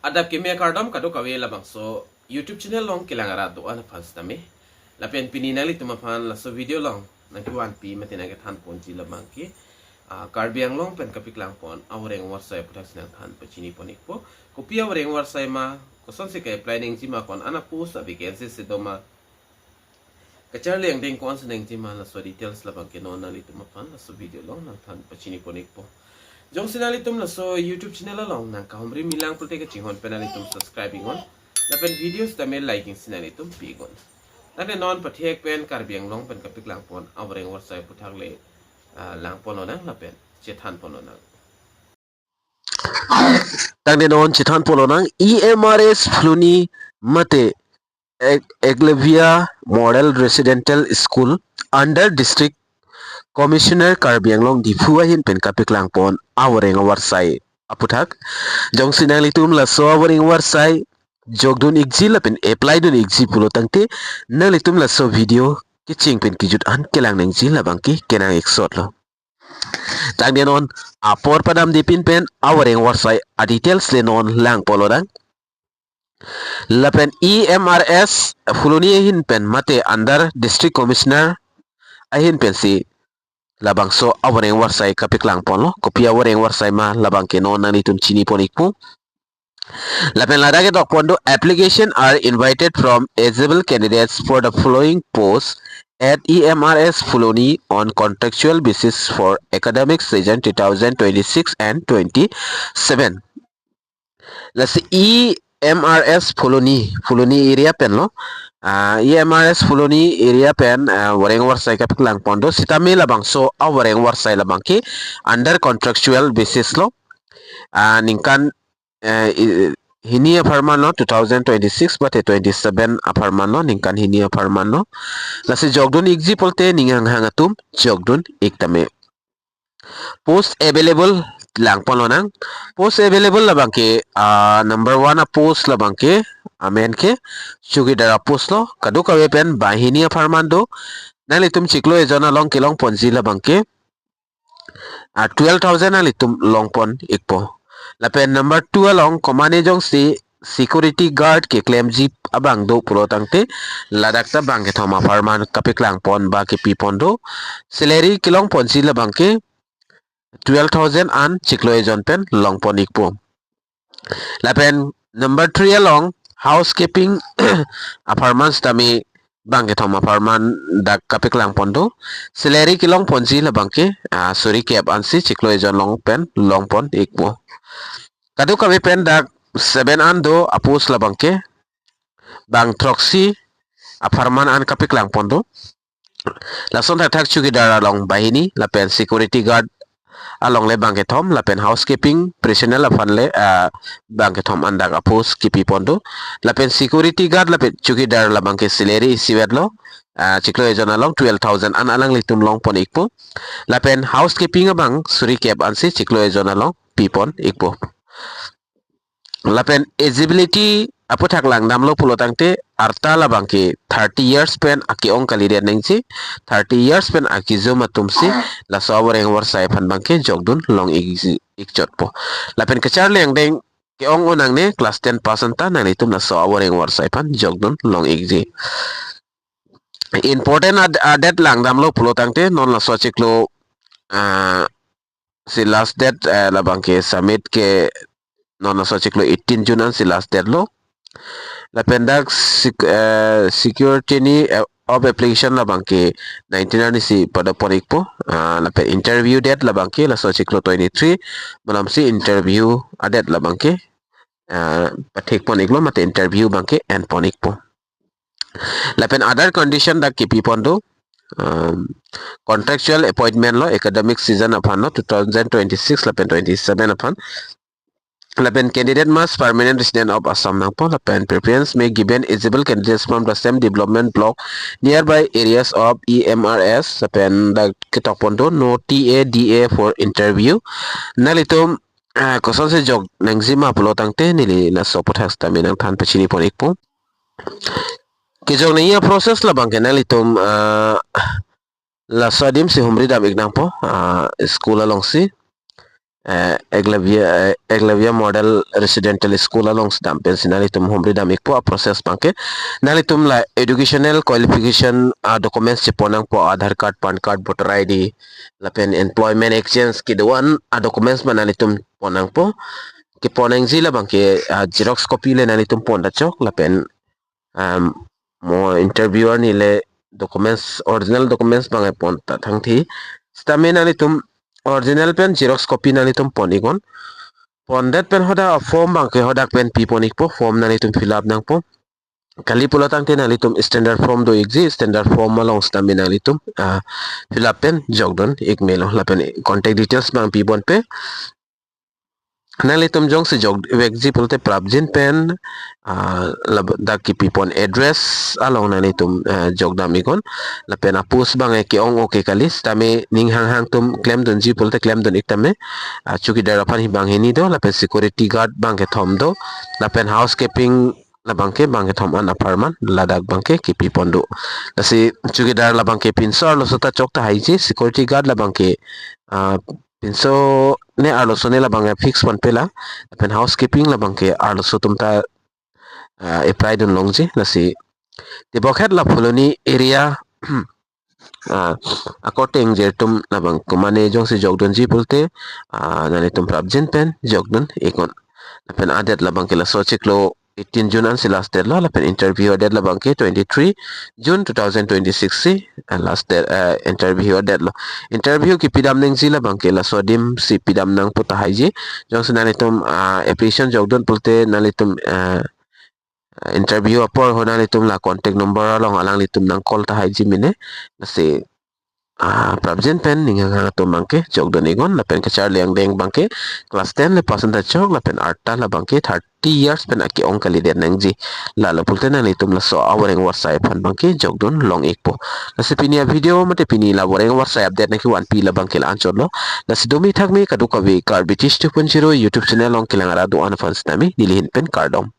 adap kemia kardom kado kawe labang so YouTube channel long kilangara do ana fans tame lapen pininali tumafan la so video long nang kuan pi matinaga than ponji labang ki Karbi Anglong pen kapiklang pon Voreng Avarsai putak sinang than pachini ponik po kopia Voreng Avarsai ma koson se kai planning jima kon ana post vacancy se doma kacharle ang ding kon sinang jima la so details labang ke non nali tumafan la so video long nang than pachini ponik po jong sinali tum la so YouTube channel long nang kahumri milang putek chinghon penali tum subscribing on la pen videos tamel liking sinali tum pigon nade non pathek pen Karbi Anglong pen kapiklang pon Voreng Avarsai putak le lang pononang lapen chethan pononang tangde non chitan polonang EMRS Fluni mate Eglevia Model Residential School under District Commissioner Karbi Anglong di Fuahin pen kapiklang pon Voreng Avarsai aputhak jong sinang litum la so Voreng Avarsai jogdun igji la pen apply dun igji pulo tangte na litum la so video kiching pen kijut an kelang nang ji la bangki kenang exot lo tangde non apor padam dipin pen Voreng Avarsai a details le non lang polodang lapen EMRS Fuluni hin pen mate under District Commissioner ahin pen si labang so Voreng Avarsai kapiklang pon lo kopia Voreng Avarsai ma labang ke non nani tum chini ponikpu lapen ladage dok pondo application are invited from eligible candidates for the following posts at EMRS Fuloni on contractual basis for academic season 2026 and 27. Let's EMRS Fuloni area pen lo. EMRS Fuloni area pen Voreng Avarsai kapiklang pondo sitami labang so Voreng Avarsai labang ki under contractual basis lo. Ningkan hini aparman no 2026 bate 27 aparman no ningkan hini aparman no lasi jogdun igji polte ningang hangatum jogdun iktame post available lang polonang post available labangke number 1 a post labangke amen ke Chowkider post lo kadu kawe pen bahini aparman do nalitum chiklo ejona long kilong ponji labangke 12,000 alitum long pon ikpo lapen number 2 along komane jong si security guard ke claim jeep abang do pulo tangte ladak ta bang ke thoma farman kapiklang pon ba ke pi pondo salary kilong pon si labang ke 12,000 an chiklo ejon pen long pon ikpo lapen number 3 along housekeeping apartments tami bang ke thoma farman dak kapiklang pondo salary kilong pon si labang ke sorry cap ansi chiklo ejon long pen long pon ikpo kadu kami pen dak 7 ando apus labangke bang troxy aparman an kapiklang pondo lason thak Chowkider along bahini lapen security guard along le bangke thom lapen housekeeping personnel afan le bangke thom andak apus kipi pondo lapen security guard lapen Chowkider labangke salary siwet lo chiklo ejon along 12,000 an alang litum long pon ikpo lapen housekeeping abang suri cap ansi chiklo ejon along pipon ikpo lapen eligibility aputhak lang namlo pulo tangte arta labangke 30 years pen aki ong kalidian nengsi 30 years pen aki zoma tumsi la so Voreng Avarsai phan bangke jogdun long ikjot po lapen kachar leng deng ke ong onang ne class 10 pass anta nang itum la so Voreng Avarsai phan jogdun long ikji important adet lang namlo pulo tangte non la so chiklo si last date labangke submit ke non so chiklo 18 June si last date lo lapendak security ni of application labangke 19 ani si pada ponik po lapen interview date labangke la so chiklo 23 malam si interview adet labangke pathik ponik lo mate interview bangke and ponik po lapen other condition dak kipi pondo contractual appointment lo academic season upon no 2026 lapen 27 upon lapen candidate must permanent resident of Assam nang po lapen preference may given eligible candidates from the same development block nearby areas of EMRS lapen da ketok pondo no TADA for interview nalitum koson se jog nangzima pulo tangte nili la sopot hasta minang than pachini ponik po kijong niya process labang kenalitum la sadim si humri dam ignang po school along si Eglavia model residential school along stamp pen sinalitum hombre damik po process pangke nalitum la educational qualification documents chiponang po Aadhaar card, pan card, voter ID, lapen employment exchange kiduan documents manalitum ponang po kiponang zila bangke xerox copy le nalitum ponda chok lapen mo interviewer nile documents original documents bangay ponta thangthi stamen nalitum original pen xerox copy nalitum ponigon pondet pen hoda form bangke hodak pen piponik po form nalitum fill up nang po kali pula tang ten nalitum standard form do exist standard form malong stamen nalitum fill up pen jogdon ikmelo lapen contact details bang pipon pe nalitum jong si jog wegji pulte prabjin pen dak ki pipon address along nalitum jogdam ikon lapen apus bang ki ong oke kalis tame ning hang hang tum claim don ji pulte claim don iktame chukidar apan hi bang heni do lapen security guard bang ke thom do lapen housekeeping labangke bangke thom an apartment ladak bangke ki pipon do lasi chukidar labangke pinsor lo sota chokta haiji security guard labangke pinso ne arloso ne labang fix one pela pen housekeeping labang ke arloso tumta apply dun longji lasi te bokhet la pholoni area according jertum labang kumane jong si jogdon ji pulte nani tum prabjin pen jogdon ikon pen adet labang ke la sochiklo 18 June an si last date lo lapen interview date labang ke 23 June 2026 si last date interview date lo interview ki pidam ning sila bang ke la sodim si pidam nang puta haji jong sunanitum application jogdon pulte nalitum interview apor honalitum la contact number along alang litum nang call ta haji mine nasi prabjin pen ninga nga to bangke jogdon igon lapen kachar liang deng bangke class 10 le percentage chok lapen arta la bangke 30 years pen aki ong kali den nangji la pulte na litum la so Voreng Avarsai pan bangke jogdon long ekpo nasi pinia video mate pini la Voreng Avarsai update na ki 1p la bangke la anchor lo nasi domi thakme kaduka we Karbi 2.0 YouTube channel long kilangara do an fans nami nilihin pen kardom